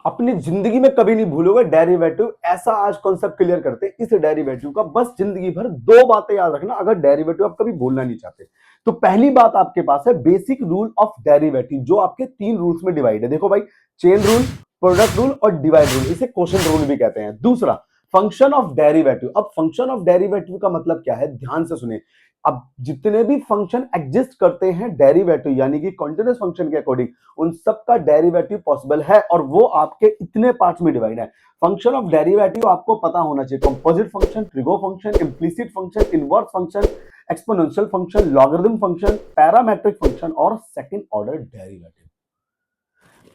अपनी जिंदगी में कभी नहीं भूलोगे डेरिवेटिव। ऐसा आज कॉन्सेप्ट क्लियर करते हैं इस डेरिवेटिव का, बस जिंदगी भर दो बातें याद रखना अगर डेरिवेटिव आप कभी भूलना नहीं चाहते। तो पहली बात आपके पास है बेसिक रूल ऑफ डेरिवेटिव, जो आपके 3 रूल्स में डिवाइड है। देखो भाई, चेन रूल, प्रोडक्ट रूल और डिवाइड रूल, इसे क्वोशंट रूल भी कहते हैं। दूसरा, फंक्शन ऑफ डेरिवेटिव। अब फंक्शन ऑफ डेरिवेटिव का मतलब क्या है, ध्यान से सुने। अब जितने भी फंक्शन एग्जिस्ट करते हैं डेरिवेटिव यानी कि कॉन्टिन्यूअस फंक्शन के अकॉर्डिंग, उन सबका डेरिवेटिव पॉसिबल है और वो आपके इतने पार्ट्स में डिवाइड है। फंक्शन ऑफ डेरिवेटिव आपको पता होना चाहिए, composite function, trigo function, implicit function, inverse function, exponential function, logarithm function, parametric function और सेकंड ऑर्डर डेरिवेटिव।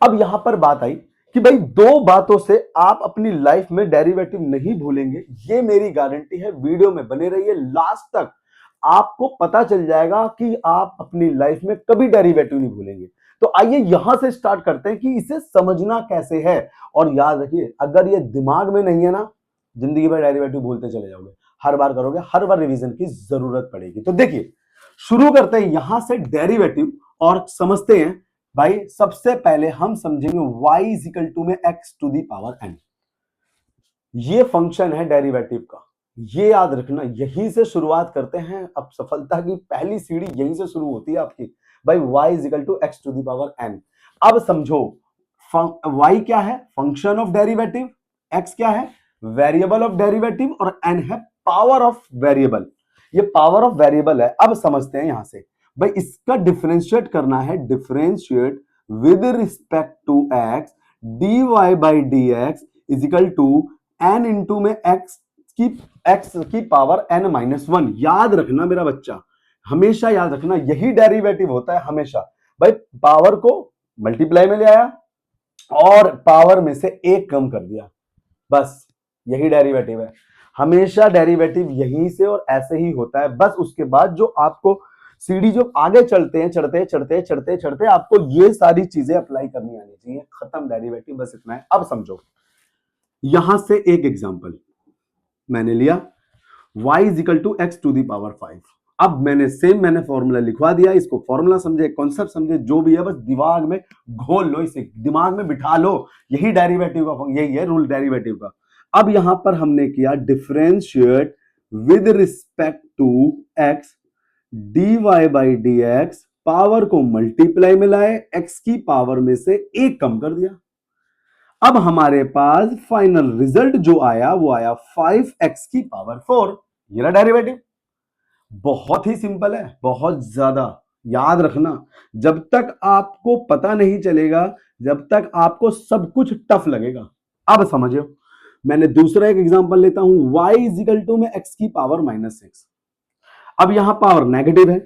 अब यहां पर बात आई कि भाई दो बातों से आप अपनी लाइफ में डेरिवेटिव नहीं भूलेंगे, ये मेरी गारंटी है। वीडियो में बने रहिए लास्ट तक, आपको पता चल जाएगा कि आप अपनी लाइफ में कभी डेरिवेटिव नहीं भूलेंगे। तो आइए यहां से स्टार्ट करते हैं कि इसे समझना कैसे है। और याद रखिए, अगर ये दिमाग में नहीं है ना, जिंदगी भर डेरिवेटिव भूलते चले जाओगे। हर बार करोगे, हर बार रिवीजन की जरूरत पड़ेगी। तो देखिए, शुरू करते हैं यहां से डेरिवेटिव और समझते हैं। भाई सबसे पहले हम समझेंगे y इज इक्वल टू में x to the power n। ये फंक्शन है डेरिवेटिव का, ये याद रखना। यहीं से शुरुआत करते हैं, अब सफलता की पहली सीढ़ी यहीं से शुरू होती है आपकी। भाई y is equal to x to the power n। अब समझो, y क्या है, फंक्शन ऑफ डेरिवेटिव, x क्या है, वेरिएबल ऑफ डेरिवेटिव और n है पावर ऑफ वेरिएबल। ये पावर ऑफ वेरिएबल है। अब समझते हैं यहां से, भाई इसका डिफरेंशिएट करना है, differentiate with respect to x dy by D x is equal to n into में x की पावर n माइनस 1। याद रखना मेरा बच्चा, हमेशा याद रखना, यही डेरिवेटिव होता है हमेशा। भाई पावर को मल्टीप्लाई में ले आया और पावर में से एक कम कर दिया, बस यही डेरिवेटिव है। हमेशा डेरिवेटिव यहीं से और ऐसे ही होता है। बस उसके बाद जो आपको सीढ़ी, जो आगे चलते हैं, चढ़ते चढ़ते चढ़ते चढ़ते आपको ये सारी चीजें अप्लाई करनी आनी चाहिए। खत्म डेरिवेटिव, बस इतना है। अब समझो, यहां से एक एग्जांपल मैंने लिया, y is equal to x to the power 5। अब मैंने फॉर्मूला लिखवा दिया, इसको फॉर्मूला समझे, कॉन्सेप्ट समझे, जो भी है बस दिमाग में घोल लो, इसे दिमाग में बिठा लो। यही डेरिवेटिव का, यही है रूल डेरिवेटिव का। अब यहां पर हमने किया differentiate with respect to x dy by D x, power को मल्टीप्लाई में लाए, x की पावर में से एक कम कर दिया। अब हमारे पास फाइनल रिजल्ट जो आया वो आया 5x की पावर 4। ये रहा डेरिवेटिव। बहुत ही सिंपल है, बहुत ज्यादा। याद रखना, जब तक आपको पता नहीं चलेगा, जब तक आपको सब कुछ टफ लगेगा। अब समझो, मैंने दूसरा एक एग्जांपल लेता हूं, y इज इक्वल टू में x की पावर -6। अब यहां पावर नेगेटिव है,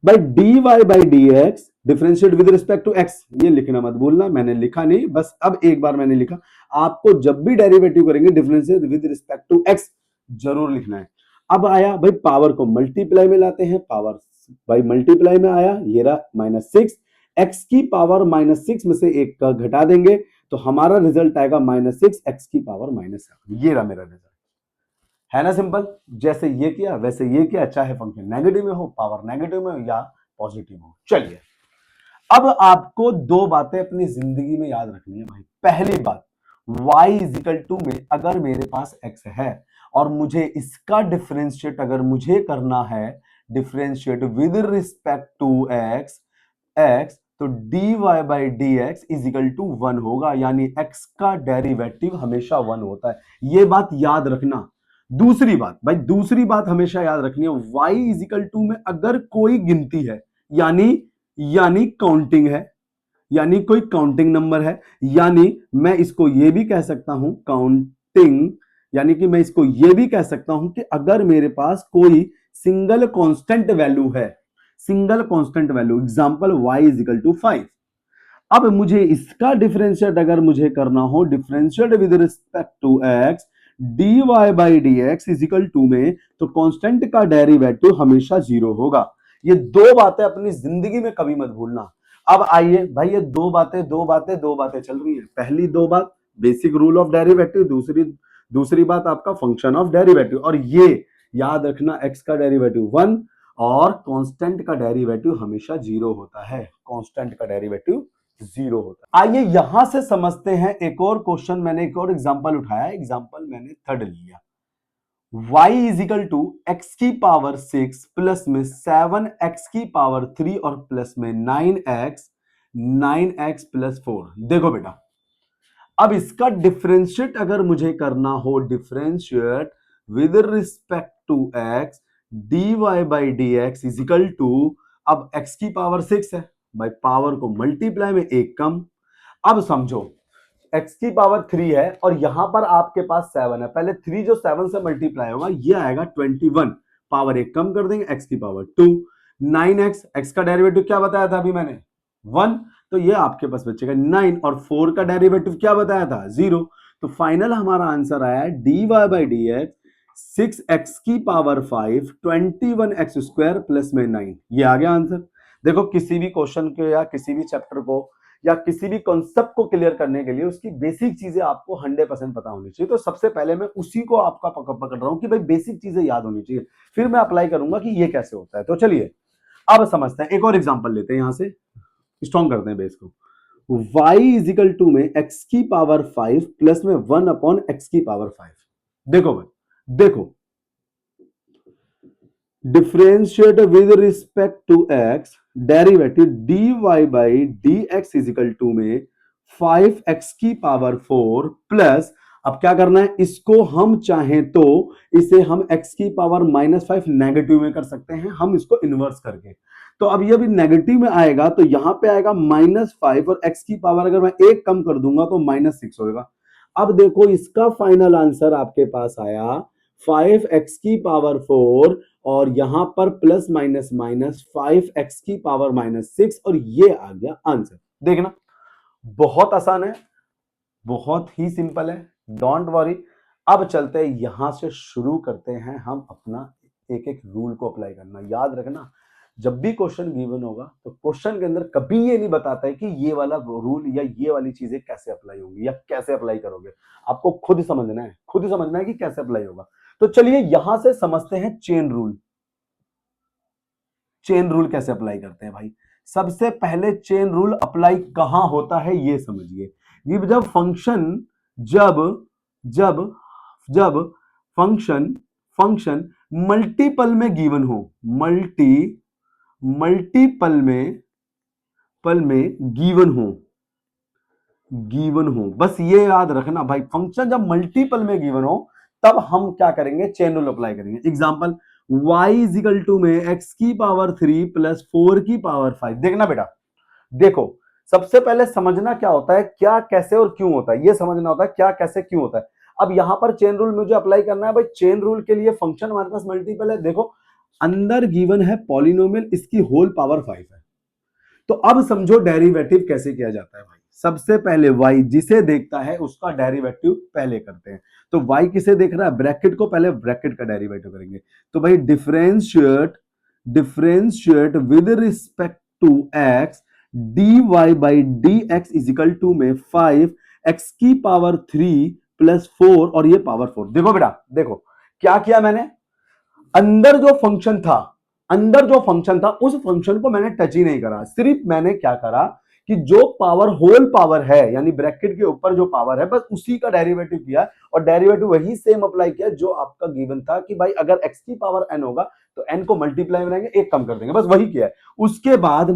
by dy by D x differentiate with respect to x। ये लिखना मत भूलना, मैंने लिखा नहीं, बस अब एक बार मैंने लिखा। आपको जब भी डेरिवेटिव करेंगे differentiate with respect to x जरूर लिखना है। अब आया भाई, पावर को मल्टीप्लाई में लाते हैं, पावर भाई मल्टीप्लाई में आया, ये रहा -6। x की पावर -6 में से एक का घटा देंगे तो हमारा रिजल्ट आएगा -6 x की पावर -7। ये रहा मेरा रिजल्ट। है ना सिंपल, जैसे ये किया वैसे ये किया, चाहे फंक्शन नेगेटिव में हो, पावर नेगेटिव में हो या पॉजिटिव हो। चलिए, अब आपको दो बातें अपनी जिंदगी में याद रखनी है भाई। पहली बात, y इज इक्वल टू में अगर मेरे पास x है और मुझे इसका डिफरेंशिएट अगर मुझे करना है, differentiate with respect to x तो dy by D x is equal to 1 होगा, यानी x का डेरिवेटिव हमेशा 1 होता है। ये बात याद रखना। दूसरी बात भाई, दूसरी बात हमेशा याद रखनी है, y इज इक्वल टू में अगर कोई गिनती है, यानी काउंटिंग है, यानी कोई काउंटिंग नंबर है, यानी मैं इसको ये भी कह सकता हूं काउंटिंग, यानी कि मैं इसको ये भी कह सकता हूं कि अगर मेरे पास कोई सिंगल कांस्टेंट वैल्यू है, single constant value, example y is equal to 5। अब मुझे इसका डिफरेंशिएट अगर मुझे करना हो, differentiate with respect to x dy by D x is equal to में, तो कांस्टेंट का डेरिवेटिव हमेशा 0 होगा। ये दो बातें अपनी जिंदगी में कभी मत भूलना। अब आइए भाई, ये दो बातें चल रही हैं। पहली दो बात बेसिक रूल ऑफ डेरिवेटिव, दूसरी बात आपका फंक्शन ऑफ डेरिवेटिव। और ये याद रखना, x का डेरिवेटिव 1 और कांस्टेंट का डेरिवेटिव हमेशा 0 होता है। कांस्टेंट का डेरिवेटिव जीरो होता है। आइए यहां से समझते हैं एक और क्वेश्चन, मैंने एक और एग्जांपल उठाया, एग्जांपल मैंने थर्ड लिया। y is equal to x की पावर 6 प्लस में 7x की पावर 3 और प्लस में 9x प्लस 4। देखो बेटा, अब इसका डिफरेंशिएट अगर मुझे करना हो, differentiate with respect to x, dy by D x is equal to, अब x की पावर 6 है, भाई पावर को मल्टीप्लाई में एक कम। अब समझो x की पावर 3 है और यहां पर आपके पास 7 है, पहले 3 जो 7 से मल्टीप्लाई होगा ये आएगा 21, पावर एक कम कर देंगे, x की पावर 2, 9x, x का डेरिवेटिव क्या बताया था अभी मैंने 1, तो ये आपके पास बचेगा 9, और 4 का डेरिवेटिव क्या बताया था 0। तो फाइनल हमारा आंसर आया dy by D x 6x की पावर 5 21x स्क्वायर प्लस में 9, ये आ गया आंसर। देखो किसी भी क्वेश्चन को या किसी भी चैप्टर को या किसी भी कॉन्सेप्ट को क्लियर करने के लिए उसकी बेसिक चीजें आपको 100% पता होनी चाहिए। तो सबसे पहले मैं उसी को आपका पकड़ रहा हूं कि भाई बेसिक चीजें याद होनी चाहिए, फिर मैं अप्लाई करूंगा कि ये कैसे होता है। तो चलिए अब समझते हैं, एक और एग्जांपल लेते हैं, यहां से स्ट्रॉन्ग करते हैं बेस को। y इज इक्वल टू में x की पावर 5 प्लस में 1 अपॉन x की पावर 5। देखो भाई, देखो differentiate with respect to x, derivative dy by D x is equal to में 5x की पावर 4 प्लस, अब क्या करना है, इसको हम चाहें तो इसे हम x की पावर -5 नेगेटिव में कर सकते हैं, हम इसको इन्वर्स करके। तो अब ये भी नेगेटिव में आएगा तो यहां पे आएगा -5 और x की पावर अगर मैं एक कम कर दूंगा तो -6 होगा। अब देखो इसका फाइनल आंसर आपके पास आया 5x की पावर 4 और यहां पर प्लस माइनस माइनस 5x की पावर -6, और ये आ गया आंसर। देखना बहुत आसान है, बहुत ही सिंपल है, डोंट वरी। अब चलते हैं यहां से शुरू करते हैं हम अपना एक एक रूल को अप्लाई करना। याद रखना जब भी क्वेश्चन गिवन होगा तो क्वेश्चन के अंदर कभी ये नहीं बताता है कि ये वाला रूल या ये वाली चीजें कैसे अप्लाई होंगी या कैसे अप्लाई करोगे, आपको खुद समझना है, खुद समझना है कि कैसे अप्लाई होगा। तो चलिए यहां से समझते हैं चेन रूल। चेन रूल कैसे अप्लाई करते हैं भाई, सबसे पहले चेन रूल अप्लाई कहां होता है ये समझिए। ये जब फंक्शन जब जब जब फंक्शन फंक्शन मल्टीपल में गिवन हो, मल्टीपल में गिवन हो, बस ये याद रखना भाई, फंक्शन जब मल्टीपल में गिवन हो तब हम क्या करेंगे, चेन रूल अप्लाई करेंगे। Example y is equal to में x की पावर 3 प्लस 4 की पावर 5। देखना बेटा, देखो सबसे पहले समझना क्या होता है, क्या कैसे और क्यों होता है, ये समझना होता है क्या कैसे क्यों होता है। अब यहां पर चेन रूल मुझे अप्लाई करना है भाई, चेन रूल के लिए फंक्शन हमारे पास मल्टीपल है, देखो अंदर गिवन है पॉलिनोमियल, इसकी होल पावर 5 है। तो अब समझो डेरिवेटिव कैसे किया जाता है भाई, सबसे पहले y जिसे देखता है उसका डेरिवेटिव पहले करते हैं। तो y किसे देख रहा है, ब्रैकेट को, पहले ब्रैकेट का डेरिवेटिव करेंगे। तो भाई differentiate with respect to x, dy by D x is equal to में 5x की पावर 3 प्लस 4 और ये पावर 4। देखो बेटा, देखो क्या किया मैंने, अंदर जो फंक्शन था उस फंक्शन को मैंने टच ही नहीं करा, सिर्फ मैंने क्या करा कि जो पावर होल पावर है यानी ब्रैकेट के ऊपर जो पावर है बस उसी का डेरिवेटिव किया, और डेरिवेटिव वही सेम अप्लाई किया जो आपका गिवन था कि भाई अगर x की पावर n होगा तो n को मल्टीप्लाई में एक कम कर देंगे, बस वही किया है। उसके बाद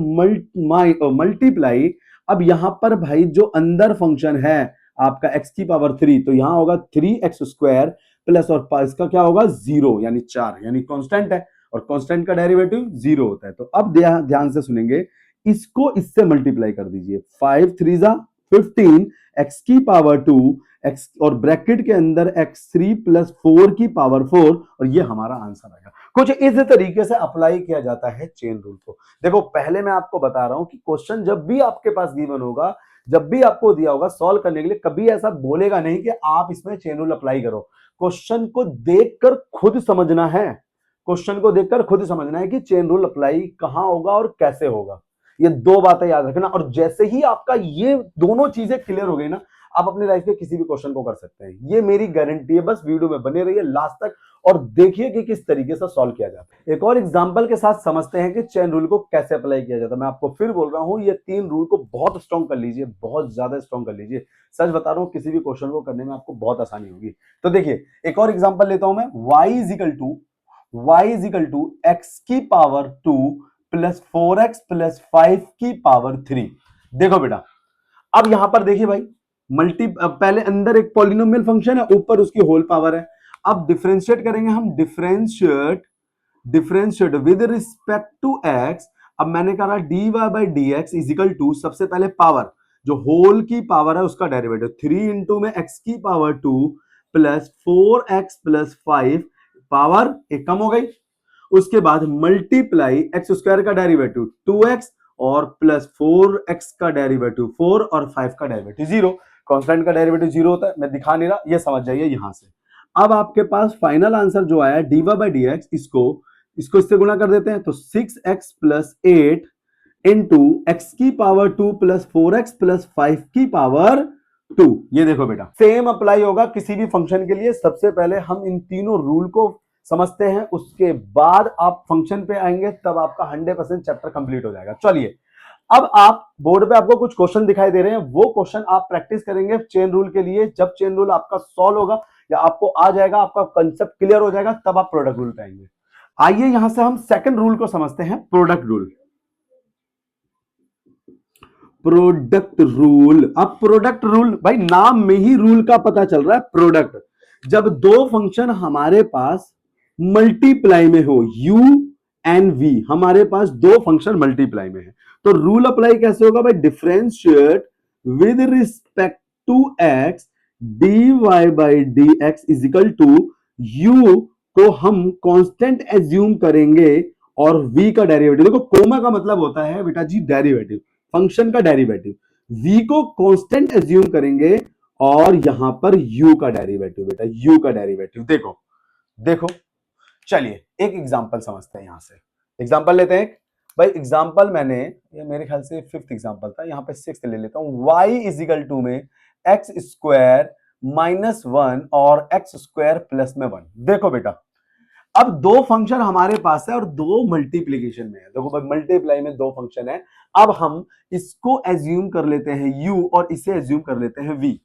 मल्टीप्लाई, अब यहां पर भाई जो अंदर फंक्शन है आपका x की पावर 3, तो यहां होगा 3x स्क्वायर प्लस और इसका क्या होगा 0 यानी 4, यानी कांस्टेंट है और कांस्टेंट का डेरिवेटिव 0 होता है। तो अब ध्यान से सुनेंगे, इसको इससे मल्टीप्लाई कर दीजिए, 5 3 15 x की पावर 2 x और ब्रैकेट के अंदर x3 प्लस 4 की पावर 4, और ये हमारा आंसर आएगा। कुछ इस तरीके से अप्लाई किया जाता है चेन रूल को। देखो पहले मैं आपको बता रहा हूं कि क्वेश्चन जब भी आपके पास गिवन होगा, जब भी आपको दिया होगा सॉल्व करने के लिए, कभी ऐसा बोलेगा नहीं कि आप इसमें चेन रूल अप्लाई करो। क्वेश्चन को देखकर खुद समझना है, क्वेश्चन को देखकर खुद समझना है कि चेन रूल अप्लाई कहां होगा और कैसे होगा। ये दो बातें याद रखना। और जैसे ही आपका ये दोनों चीजें क्लियर हो गई ना, आप अपनी लाइफ के किसी भी क्वेश्चन को कर सकते हैं। ये मेरी गारंटी है। बस वीडियो में बने रहिए लास्ट तक और देखिए कि किस तरीके से सॉल्व किया जाता है। एक और एग्जांपल के साथ समझते हैं कि चेन रूल को कैसे अप्लाई किया जाता है। मैं आपको फिर बोल रहा हूं, ये 3 रूल को बहुत स्ट्रॉन्ग कर लीजिए, बहुत ज्यादा स्ट्रॉन्ग कर लीजिए। सच बता रहा हूं, किसी भी क्वेश्चन को करने में आपको बहुत आसानी होगी। तो देखिए, एक और एग्जांपल लेता हूं मैं। y is equal to x की पावर 2 प्लस 4x प्लस 5 की पावर 3। देखो बेटा, अब यहां पर देखिए भाई, पहले अंदर एक पॉलिनोमियल फंक्शन है, ऊपर उसकी होल पावर है। अब डिफरेंशिएट करेंगे हम, differentiate with respect to x. अब मैंने कहा d y by D x is equal to, सबसे पहले पावर, जो होल की पावर है उसका डेरिवेटिव, 3 इंटू में एक्स की power 2 plus 4x plus 5, power एक कम हो गई। उसके बाद मल्टीप्लाई एक्स स्क्वायर का डेरिवेटिव 2x और प्लस 4x का डेरिवेटिव 4 और 5 का डेरिवेटिव 0। कांस्टेंट का डेरिवेटिव 0 होता है, मैं दिखा नहीं रहा, ये समझ जाइए यहां से। अब आपके पास फाइनल आंसर जो आया d y by D x, इसको इससे गुणा कर देते हैं, तो 6x प्लस 8 इंटू एक्स की पावर 2 प्लस 4x प्लस 5 की पावर 2। ये देखो बेटा, सेम अप्लाई होगा किसी भी फंक्शन के लिए। सबसे पहले हम इन तीनों रूल को समझते हैं, उसके बाद आप फंक्शन पे आएंगे, तब आपका 100% चैप्टर कंप्लीट हो जाएगा। चलिए, अब आप बोर्ड पे आपको कुछ क्वेश्चन दिखाई दे रहे हैं, वो क्वेश्चन आप प्रैक्टिस करेंगे चेन रूल के लिए। जब चेन रूल आपका सॉल्व होगा या आपको आ जाएगा, आपका कंसेप्ट क्लियर हो जाएगा, तब आप प्रोडक्ट रूल पे आएंगे। आइए यहां से हम सेकंड रूल को समझते हैं, प्रोडक्ट रूल। प्रोडक्ट रूल, अब प्रोडक्ट रूल भाई, नाम में ही रूल का पता चल रहा है, प्रोडक्ट। जब दो फंक्शन हमारे पास मल्टीप्लाई में हो, u एंड v, हमारे पास दो फंक्शन मल्टीप्लाई में है, तो रूल अप्लाई कैसे होगा भाई? Differentiate with respect to x dy by D x is equal to u को हम कांस्टेंट एज्यूम करेंगे और v का डेरिवेटिव, देखो कोमा का मतलब होता है बेटा जी डेरिवेटिव, फंक्शन का डेरिवेटिव। v को कांस्टेंट एज्यूम करेंगे और यहां पर u का डेरिवेटिव, बेटा u का डेरिवेटिव। देखो देखो, चलिए एक एग्जांपल समझते हैं। यहां से एग्जांपल लेते हैं भाई। एग्जांपल मैंने, ये मेरे ख्याल से 5th एग्जांपल था, यहां पे 6th ले लेता हूं। y इजिकल टू में एक्स स्क्वायर माइनस 1 और एक्स स्क्वायर प्लस में 1। देखो बेटा, अब दो फंक्शन हमारे पास है और दो मल्टीप्लीकेशन में है। देखो भाई, मल्टीप्लाई में दो फंक्शन है। अब हम इसको एज्यूम कर लेते हैं u और इसे एज्यूम कर लेते हैं v।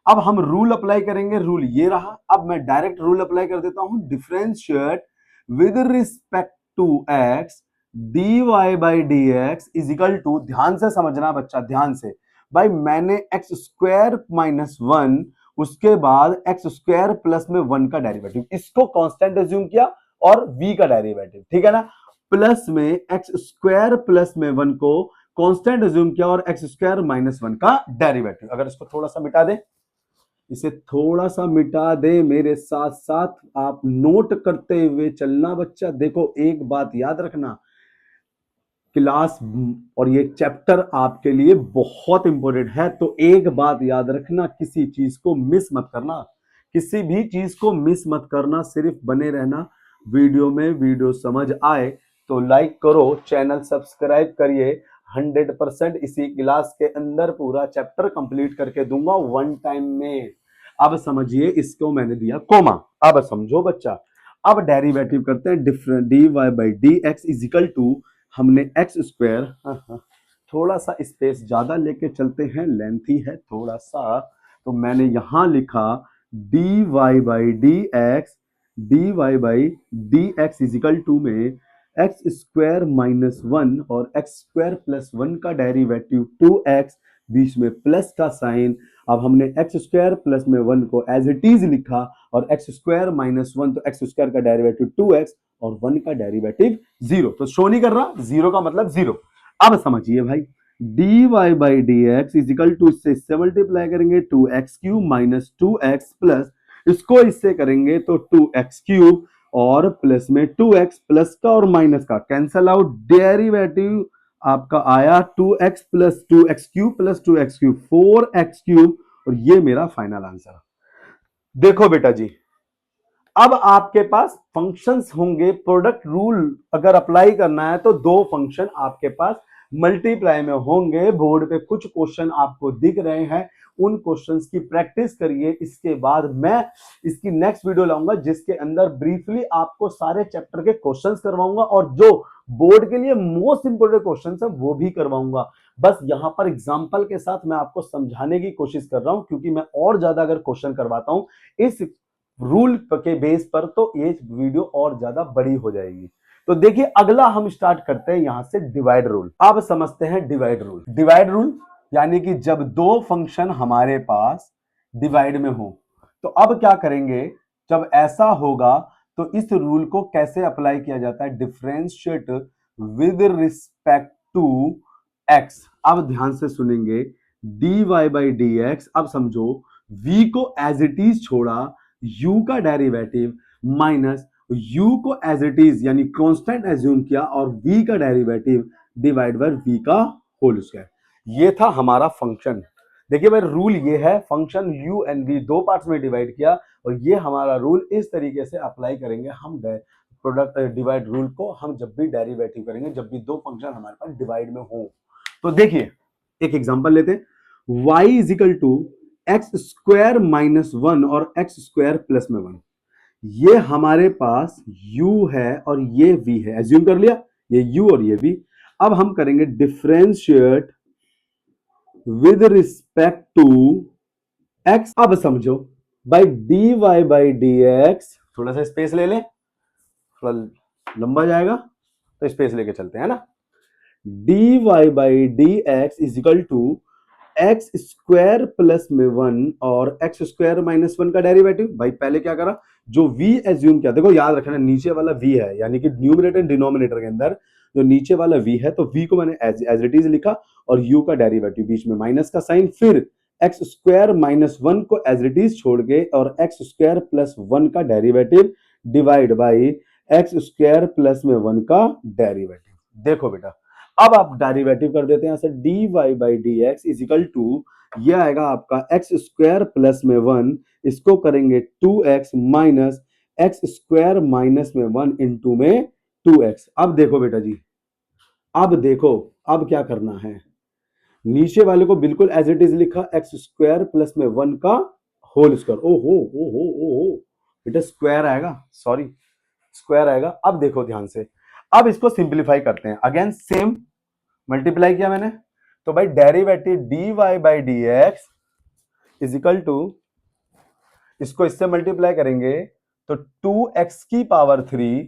अब हम रूल अप्लाई करेंगे, रूल ये रहा। अब मैं डायरेक्ट रूल अप्लाई कर देता हूं, differentiate with respect to x dy by D x is equal to, ध्यान से समझना बच्चा, ध्यान से भाई, मैंने एक्स स्क्वायर माइनस 1, उसके बाद एक्स स्क्वायर प्लस में 1 का डेरिवेटिव, इसको कांस्टेंट एज्यूम किया और v का डेरिवेटिव, ठीक है ना। प्लस में एक्स स्क्वायर प्लस में 1 को कांस्टेंट एज्यूम किया और एक्स स्क्वायर माइनस 1 का डेरिवेटिव। अगर इसको थोड़ा सा मिटा दे, इसे थोड़ा सा मिटा दे, मेरे साथ साथ आप नोट करते हुए चलना बच्चा। देखो एक बात याद रखना, क्लास और ये चैप्टर आपके लिए बहुत इंपॉर्टेंट है, तो एक बात याद रखना, किसी चीज को मिस मत करना, किसी भी चीज को मिस मत करना, सिर्फ बने रहना वीडियो में। वीडियो समझ आए तो लाइक करो, चैनल सब्सक्राइब करिए। 100% इसी क्लास के अंदर पूरा चैप्टर कंप्लीट करके दूंगा 1 टाइम में। अब समझिए, इसको मैंने दिया कोमा, अब समझो बच्चा। अब डेरिवेटिव करते हैं, different d y by D x is equal to, हमने एक्स स्क्वायर, थोड़ा सा स्पेस ज्यादा लेके चलते हैं, लेंथी है थोड़ा सा, तो मैंने यहां लिखा d y by D x is equal to में एक्स स्क्वायर माइनस 1 और एक्स स्क्वायर प्लस 1 का डेरिवेटिव 2x, बीच में प्लस का साइन। अब हमने एक्स स्क्वायर प्लस में 1 को एज इट इज लिखा और एक्स स्क्वायर माइनस 1, तो एक्स स्क्वायर का डेरिवेटिव 2x और 1 का डेरिवेटिव 0, तो शो नहीं कर रहा, 0 का मतलब 0। अब समझिए भाई, d y by D x is equal to, इससे मल्टीप्लाई करेंगे 2x cube minus 2x plus, इसको इससे करेंगे तो 2x क्यूब और प्लस में 2x, प्लस का और माइनस का कैंसल आउट, डेरिवेटिव आपका आया 2x plus 2x cube plus 2x cube 4x cube, और ये मेरा फाइनल आंसर। देखो बेटा जी, अब आपके पास फंक्शंस होंगे, प्रोडक्ट रूल अगर अप्लाई करना है तो दो फंक्शन आपके पास मल्टीप्लाई में होंगे। बोर्ड पे कुछ क्वेश्चन आपको दिख रहे हैं, उन क्वेश्चंस की प्रैक्टिस करिए। इसके बाद मैं इसकी नेक्स्ट वीडियो लाऊंगा जिसके अंदर ब्रीफली आपको सारे चैप्टर के क्वेश्चंस करवाऊंगा और जो बोर्ड के लिए मोस्ट इंपोर्टेंट क्वेश्चंस है वो भी करवाऊंगा। बस यहां पर एग्जांपल के साथ मैं आपको समझाने की कोशिश कर रहा हूं, क्योंकि मैं और ज्यादा अगर क्वेश्चन करवाता हूं इस रूल के बेस पर तो ये वीडियो और ज्यादा बड़ी हो जाएगी। तो देखिए अगला हम स्टार्ट करते हैं यहां से डिवाइड रूल। अब समझते हैं डिवाइड रूल। डिवाइड रूल यानी कि जब दो फंक्शन हमारे पास डिवाइड में हो तो अब क्या करेंगे, जब ऐसा होगा तो इस रूल को कैसे अप्लाई किया जाता है, differentiate with respect to x. अब ध्यान से सुनेंगे, dy बाई डी एक्स। अब समझो v को एज इट इज छोड़ा, u का डेरिवेटिव माइनस u को एज इट इज यानी कांस्टेंट एज्यूम किया और v का डेरिवेटिव डिवाइड बाय v का होल स्क्वायर। ये था हमारा फंक्शन। देखिए भाई रूल ये है, फंक्शन u एंड v दो पार्ट्स में डिवाइड किया और ये हमारा रूल इस तरीके से अप्लाई करेंगे हम प्रोडक्ट डिवाइड रूल को, हम जब भी डेरिवेटिव करेंगे, जब भी दो फंक्शन हमारे पास डिवाइड में हो। तो देखिए एक एग्जांपल लेते हैं, y is equal to x square minus one और एक्स स्क्वायर प्लस में वन। ये हमारे पास u है और ये v है, एज्यूम कर लिया ये u और ये v। अब हम करेंगे differentiate with respect to x। अब समझो बाई dy बाई dx, थोड़ा सा स्पेस ले लें, थोड़ा लंबा जाएगा तो स्पेस लेके चलते हैं ना। dy by dx is equal to x square plus में वन और एक्स स्क्वायर माइनस वन का डेरिवेटिव। भाई पहले क्या करा, जो v एज्यूम किया, देखो याद रखना नीचे वाला v है यानी कि न्यूमरेटर डिनोमिनेटर के अंदर जो नीचे वाला v है तो v को मैंने एज इट इज लिखा और u का डेरिवेटिव बीच में माइनस का साइन, फिर एक्स स्क्वायर माइनस वन को एज इट इज छोड़ के और एक्स स्क्वायर प्लस वन का derivative divide by x square plus में वन का डेरिवेटिव। देखो बेटा अब आप डेरिवेटिव कर देते हैं, ऐसे dy by D x is equal to ये आएगा आपका एक्स स्क्वायर प्लस में वन, इसको करेंगे 2x minus x square minus में वन इंटू में 2x। अब देखो बेटा जी, अब देखो अब क्या करना है, नीचे वाले को बिल्कुल एज इट इज लिखा, एक्स स्क्वायर प्लस में वन का होल स्क्वायर। ओहो बेटा स्क्वायर आएगा, सॉरी स्क्वायर आएगा। अब देखो ध्यान से, अब इसको सिंप्लीफाई करते हैं, अगेन सेम मल्टीप्लाई किया मैंने, तो भाई derivative dy by D x is equal to, इसको इससे मल्टीप्लाई करेंगे तो 2x की पावर 3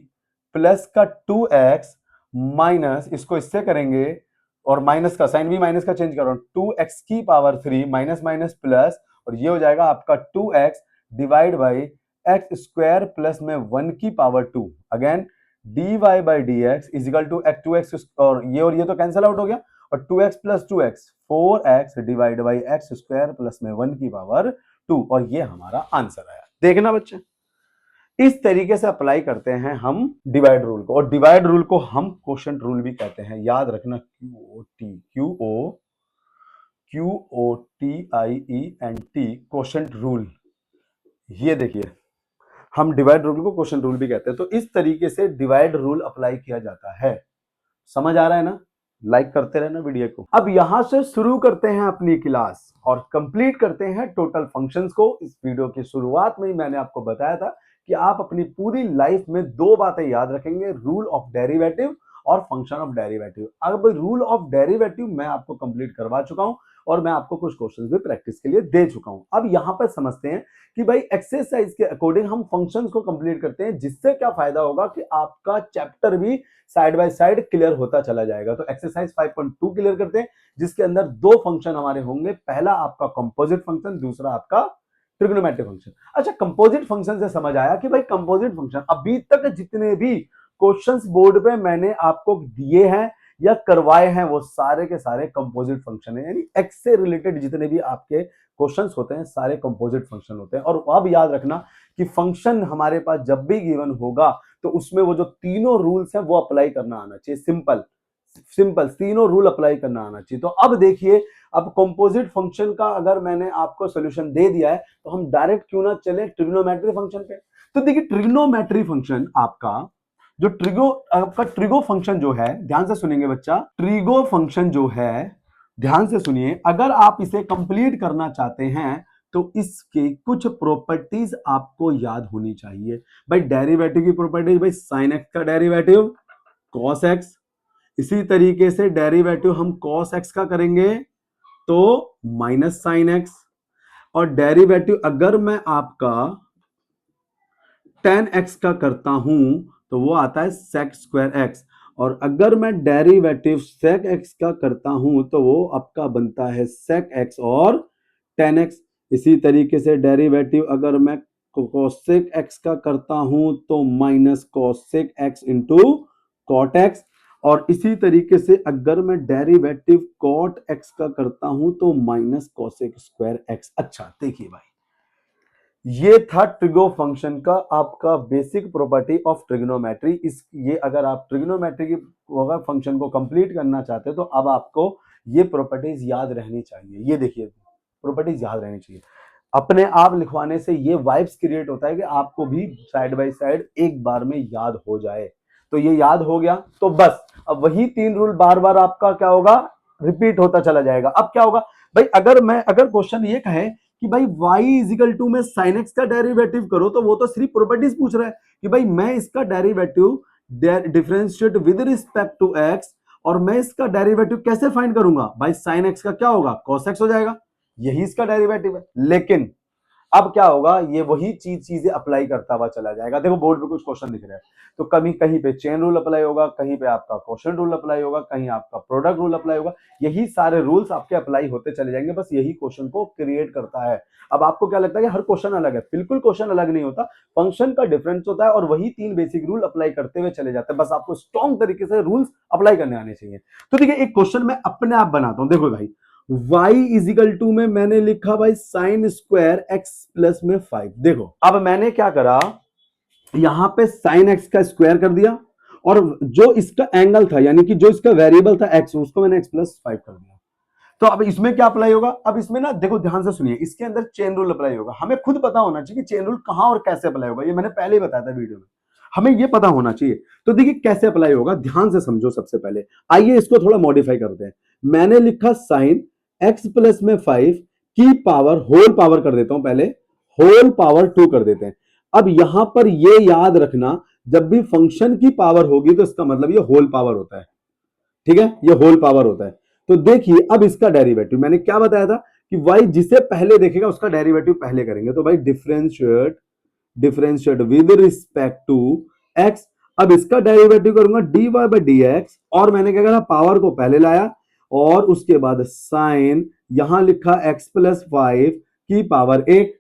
प्लस का 2x माइनस, इसको इससे करेंगे और माइनस का साइन भी माइनस का चेंज कर रहा हूं, 2x की पावर 3 माइनस माइनस प्लस और ये हो जाएगा आपका 2x divide by x square plus में 1 की power 2। Again dy by D x is equal to 2x और ये तो कैंसिल आउट हो गया और 2x plus 2x 4x divide by x square plus में 1 की पावर 2 और ये हमारा आंसर आया। देखना बच्चे इस तरीके से अप्लाई करते हैं हम डिवाइड रूल को, और डिवाइड रूल को हम क्वोशंट रूल भी कहते हैं। याद रखना QOTIENT क्वोशंट रूल। ये देखिए हम डिवाइड रूल को क्वोशंट रूल भी कहते हैं। तो इस तरीके से डिवाइड रूल अप्लाई किया जाता है। समझ आ रहा है ना? लाइक करते रहना वीडियो को। अब यहां से शुरू करते हैं अपनी क्लास और कंप्लीट करते हैं टोटल फंक्शंस को। इस वीडियो की शुरुआत में ही मैंने आपको बताया था कि आप अपनी पूरी लाइफ में दो बातें याद रखेंगे, रूल ऑफ डेरिवेटिव और फंक्शन ऑफ डेरिवेटिव। अब रूल ऑफ डेरिवेटिव मैं आपको कंप्लीट करवा चुका हूं और मैं आपको कुछ क्वेश्चंस भी प्रैक्टिस के लिए दे चुका हूं। अब यहां पर समझते हैं कि भाई एक्सरसाइज के अकॉर्डिंग हम फंक्शंस को कंप्लीट करते हैं, जिससे क्या फायदा होगा कि आपका चैप्टर भी साइड बाय साइड क्लियर होता चला जाएगा। तो एक्सरसाइज 5.2 क्लियर करते हैं, जिसके अंदर दो फंक्शन हमारे होंगे, पहला आपका कंपोजिट फंक्शन, दूसरा आपका ट्रिग्नोमेट्रिक फंक्शन। अच्छा कंपोजिट फंक्शन से समझ आया कि भाई कंपोजिट फंक्शन, अभी तक जितने भी क्वेश्चंस बोर्ड पे मैंने आपको दिए हैं या करवाए हैं वो सारे के सारे कंपोजिट फंक्शन है, यानी एक्स से रिलेटेड जितने भी आपके क्वेश्चंस होते हैं सारे कंपोजिट फंक्शन होते हैं। और अब याद रखना कि फंक्शन हमारे पास जब भी गिवन होगा तो उसमें वो जो तीनों रूल्स हैं वो अप्लाई करना आना चाहिए। सिंपल तीनों रूल अप्लाई करना आना चाहिए। तो अब देखिए, अब कंपोजिट फंक्शन का अगर मैंने आपको सॉल्यूशन दे दिया है तो हम डायरेक्ट क्यों ना चले ट्रिग्नोमेट्री फंक्शन पे। तो देखिए ट्रिग्नोमेट्री फंक्शन आपका जो ट्रिगो आपका ट्रिगो फंक्शन जो है, ध्यान से सुनेंगे बच्चा, ट्रिगो फंक्शन जो है ध्यान से सुनिए, अगर आप इसे कंप्लीट करना चाहते हैं तो इसके कुछ प्रॉपर्टीज आपको याद होनी चाहिए। भाई डेरिवेटिव की प्रॉपर्टीज, भाई साइन एक्स का डेरिवेटिव कॉस एक्स, इसी तरीके से डेरिवेटिव हम कॉस एक्स का करेंगे तो माइनस साइन एक्स, और डेरिवेटिव अगर मैं आपका टेन एक्स का करता हूं तो वो आता है सेक स्क्वायर एक्स, और अगर मैं डेरिवेटिव सेक एक्स का करता हूं तो वो आपका बनता है सेक एक्स और टेन एक्स। इसी तरीके से डेरिवेटिव अगर मैं कोसेक एक्स का करता हूं तो minus cosec x into cot x, और इसी तरीके से अगर मैं डेरिवेटिव कॉट एक्स का करता हूं तो माइनस कोसेक स्क्वायर एक्स। अच्छा देखिए भाई, ये था ट्रिगो फंक्शन का आपका बेसिक प्रॉपर्टी ऑफ ट्रिग्नोमेट्री। इस ये अगर आप ट्रिग्नोमेट्री की फंक्शन को कंप्लीट करना चाहते हैं तो अब आपको ये प्रॉपर्टीज याद रहनी चाहिए। ये देखिए प्रॉपर्टीज याद रहनी चाहिए, अपने आप लिखवाने से ये वाइब्स क्रिएट होता है कि आपको भी साइड बाय साइड एक बार में याद हो जाए। तो ये याद हो गया तो बस अब वही तीन रूल बार बार आपका क्या होगा, रिपीट होता चला जाएगा। अब क्या होगा भाई, अगर क्वेश्चन ये कहे कि भाई y इजिकल टू में साइन एक्स का डेरिवेटिव करो, तो वो तो सिर्फ प्रॉपर्टीज पूछ रहा है कि भाई मैं इसका derivative differentiate with respect to x, और मैं इसका डेरिवेटिव कैसे फाइंड करूंगा, भाई साइन एक्स का क्या होगा, कॉस एक्स हो जाएगा, यही इसका डेरिवेटिव है। लेकिन अब क्या होगा, ये वही चीजें अप्लाई करता हुआ चला जाएगा। देखो बोर्ड पे कुछ क्वेश्चन दिख रहे हैं, तो कभी कहीं पे चेन रूल अप्लाई होगा, कहीं पे आपका क्वेश्चन रूल अप्लाई होगा, कहीं आपका प्रोडक्ट रूल अप्लाई होगा, यही सारे रूल्स आपके अप्लाई होते चले जाएंगे, बस यही क्वेश्चन को क्रिएट करता है। अब आपको क्या लगता है कि हर क्वेश्चन अलग है, बिल्कुल क्वेश्चन अलग नहीं होता, फंक्शन का डिफरेंस होता है और वही तीन बेसिक रूल अप्लाई करते हुए चले जाते हैं, बस आपको स्ट्रॉन्ग तरीके से रूल्स अप्लाई करने आने चाहिए। तो देखिए एक क्वेश्चन मैं अपने आप बनाता हूं, देखो भाई y इजिकल टू में मैंने लिखा भाई साइन स्क्वायर x प्लस में 5। देखो अब मैंने क्या करा, यहां पे साइन x का स्क्वायर कर दिया, और जो इसका एंगल था यानी कि जो इसका वेरिएबल था x, उसको मैंने x प्लस 5 कर दिया। तो अब इसमें क्या अप्लाई होगा, अब इसमें ना देखो ध्यान से सुनिए, इसके अंदर चेन रूल अप्लाई होगा। हमें खुद पता होना चाहिए कि चेन रूल कहां और कैसे अप्लाई होगा, ये मैंने पहले ही बताया था वीडियो में, हमें ये पता होना चाहिए। तो देखिए कैसे अप्लाई होगा, ध्यान से समझो। सबसे पहले आइए इसको थोड़ा मॉडिफाई करते हैं। मैंने लिखा साइन x प्लस में 5 की पावर होल पावर कर देता हूं, पहले होल पावर 2 कर देते हैं। अब यहां पर ये याद रखना, जब भी फंक्शन की पावर होगी तो इसका मतलब ये होल पावर होता है, ठीक है, ये होल पावर होता है। तो देखिए अब इसका डेरिवेटिव मैंने क्या बताया था कि y जिसे पहले देखेगा उसका डेरिवेटिव पहले करेंगे, तो भाई differentiate with respect to x। अब इसका डेरिवेटिव करूंगा dy बाई dx, और मैंने क्या करा, पावर को पहले लाया और उसके बाद साइन यहां लिखा x प्लस 5 की पावर 1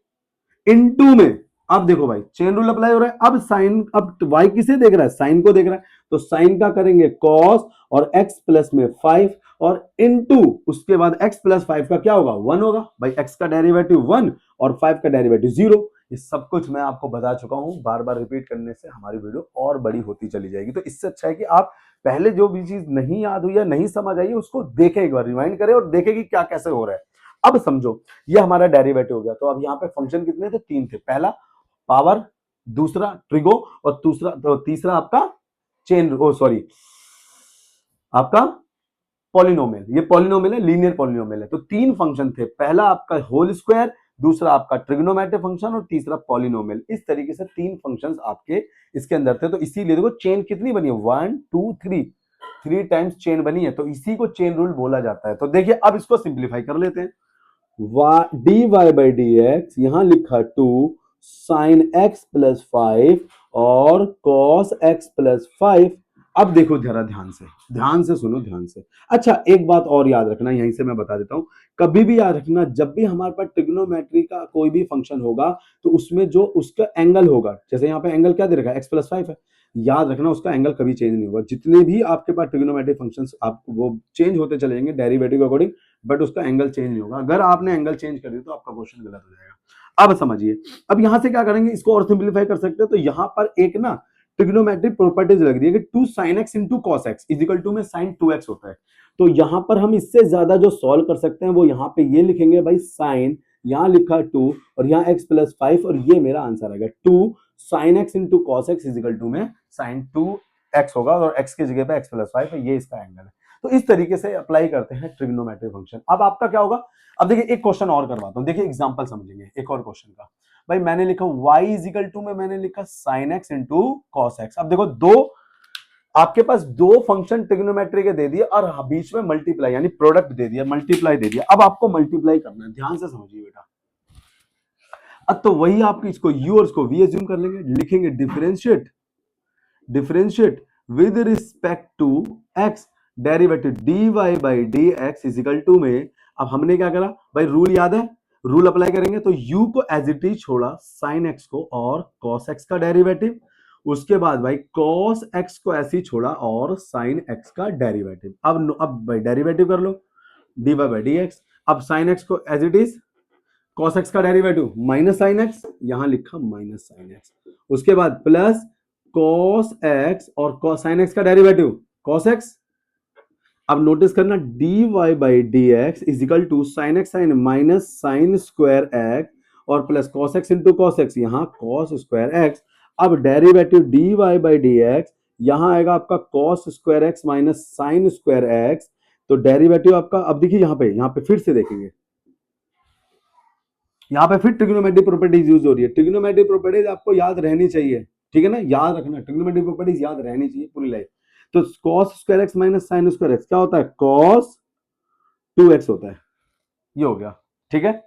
इनटू में। अब देखो भाई चेन रूल अप्लाई हो रहा है, अब साइन, अब y किसे देख रहा है, साइन को देख रहा है, तो साइन का करेंगे कॉस और x प्लस में 5 और इनटू उसके बाद x प्लस 5 का क्या होगा, 1 होगा। भाई x का डेरिवेटिव 1 और 5 का डेरिवेटिव 0। ये सब कुछ मैं आपको बता चुका हूं, बार बार रिपीट करने से हमारी वीडियो और बड़ी होती चली जाएगी। तो इससे अच्छा है कि आप पहले जो भी चीज नहीं याद हुई या नहीं समझ आई उसको देखें, एक बार रिवाइंड करें और देखें कि क्या कैसे हो रहा है। अब समझो ये हमारा डेरिवेटिव हो गया, तो अब यहाँ पे फंक्शन कितने थे, तीन थे, पहला पावर, दूसरा ट्रिगो, और तीसरा आपका चेन, ओ सॉरी आपका पॉलिनोमियल। ये पॉलिनोमियल है, लीनियर पॉलिनोमियल है। तो तीन फंक्शन थे, पहला आपका होल स्क्वायर, दूसरा आपका ट्रिग्नोमेट्रिक फंक्शन और तीसरा पॉलिनोमियल। इस तरीके से तीन फंक्शंस आपके इसके अंदर थे। तो इसीलिए देखो चेन कितनी बनी है, 1 2 3, 3 टाइम्स चेन बनी है, तो इसी को चेन रूल बोला जाता है। तो देखिए अब इसको सिंप्लीफाई कर लेते हैं, dy बाई dx यहां लिखा 2 साइन x प्लस 5 और cos x प्लस 5। अब देखो जरा ध्यान से सुनो ध्यान से। अच्छा एक बात और याद रखना, यहीं से मैं बता देता हूं, कभी भी याद रखना जब भी हमारे पास ट्रिग्नोमेट्री का कोई भी फंक्शन होगा तो उसमें जो उसका एंगल होगा, जैसे यहाँ पे एंगल क्या दे रखा है, x प्लस 5 है, याद रखना उसका एंगल कभी चेंज नहीं होगा। जितने भी आपके पास ट्रिग्नोमेट्रिक फंक्शंस आप वो चेंज होते चले जाएंगे डेरिवेटिव के अकॉर्डिंग, बट उसका एंगल चेंज नहीं होगा। अगर आपने एंगल चेंज कर दिया तो आपका क्वेश्चन गलत हो जाएगा। अब समझिए, अब यहां से क्या करेंगे, इसको और सिंप्लीफाई कर सकते हैं। तो यहां पर एक ना ट्रिग्नोमेट्रिक प्रॉपर्टीज लग रही है कि 2 sin x into cos x is equal to में sin 2x होता है। तो यहां पर हम इससे ज्यादा जो सॉल्व कर सकते हैं वो यहां पे ये लिखेंगे भाई साइन, यहां लिखा 2 और यहां x प्लस 5, और ये मेरा आंसर आएगा 2 sin x into cos x is equal to में sin 2 एक्स होगा और एक्स की जगह पे एक्स प्लस 5 है, ये इसका एंगल है। तो इस तरीके से अप्लाई करते हैं ट्रिग्नोमेट्री फंक्शन। अब आपका क्या होगा, अब देखिए एक क्वेश्चन और करवाता हूं, देखिए एग्जांपल समझेंगे एक और क्वेश्चन का। भाई मैंने लिखा y इजिकल टू में मैंने लिखा sin x into cos x. अब देखो दो आपके पास दो फंक्शन ट्रिग्नोमेट्री के दे दिए और बीच में मल्टीप्लाई यानी प्रोडक्ट दे दिया, मल्टीप्लाई दे दिया। अब आपको मल्टीप्लाई करना है, ध्यान से समझिए बेटा। अब तो वही आपकी इसको u और इसको v एज्यूम कर लेंगे, लिखेंगे differentiate differentiate with respect to x derivative dy by dx is equal to में। अब हमने क्या करा भाई, रूल याद है, रूल अप्लाई करेंगे तो u को एज इट इज छोड़ा, sin x को और cos x का डेरिवेटिव, उसके बाद भाई cos x को ऐसे ही छोड़ा और sin x का डेरिवेटिव। अब भाई डेरिवेटिव कर लो dy बाई dx। अब sin x को as it is cos x का डेरिवेटिव माइनस साइन एक्स, यहां लिखा माइनस साइन एक्स, उसके बाद प्लस cos x और sin x का डेरिवेटिव cos x। अब नोटिस करना dy by dx is equal to sine x sine minus sine square x और plus cos x into cos x, यहां cos स्क्वायर एक्स। अब derivative dy by dx यहां आएगा आपका cos square x minus sine square x. तो derivative आपका, अब देखिए यहां पे फिर से देखेंगे, यहां पे फिर ट्रिग्नोमेट्रिक प्रॉपर्टीज यूज हो रही है। ट्रिग्नोमेट्रिक प्रॉपर्टीज आपको याद रहनी चाहिए, ठीक है ना, याद रखना, ट्रिग्नोमेट्रिक प्रॉपर्टीज याद रहनी चाहिए पूरी लाइफ। तो cos square x minus sine square x क्या होता है, cos 2x होता है, ये हो गया, ठीक है।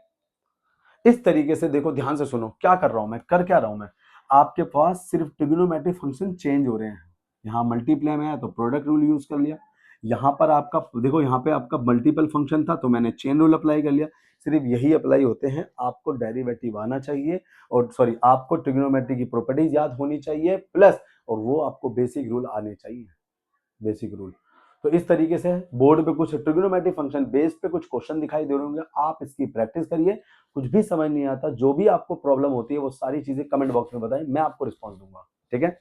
इस तरीके से देखो, ध्यान से सुनो क्या कर रहा हूं मैं, कर क्या रहा हूं मैं, आपके पास सिर्फ ट्रिग्नोमेट्रिक फंक्शन चेंज हो रहे हैं। यहाँ मल्टीप्लाई में है तो प्रोडक्ट रूल यूज कर लिया, यहाँ पर आपका देखो यहाँ पे आपका मल्टीपल फंक्शन था तो मैंने चेन रूल अप्लाई कर लिया। सिर्फ यही अप्लाई होते हैं, आपको डेरिवेटिव आना चाहिए और सॉरी आपको ट्रिग्नोमेट्री की प्रॉपर्टीज याद होनी चाहिए प्लस, और वो आपको बेसिक रूल आने चाहिए, बेसिक रूल। तो इस तरीके से बोर्ड पे कुछ ट्रिग्नोमेट्रिक फंक्शन बेस पे कुछ क्वेश्चन दिखाई दे रहे होंगे, आप इसकी प्रैक्टिस करिए। कुछ भी समझ नहीं आता, जो भी आपको प्रॉब्लम होती है वो सारी चीजें कमेंट बॉक्स में बताएं, मैं आपको रिस्पॉन्स दूंगा, ठीक है।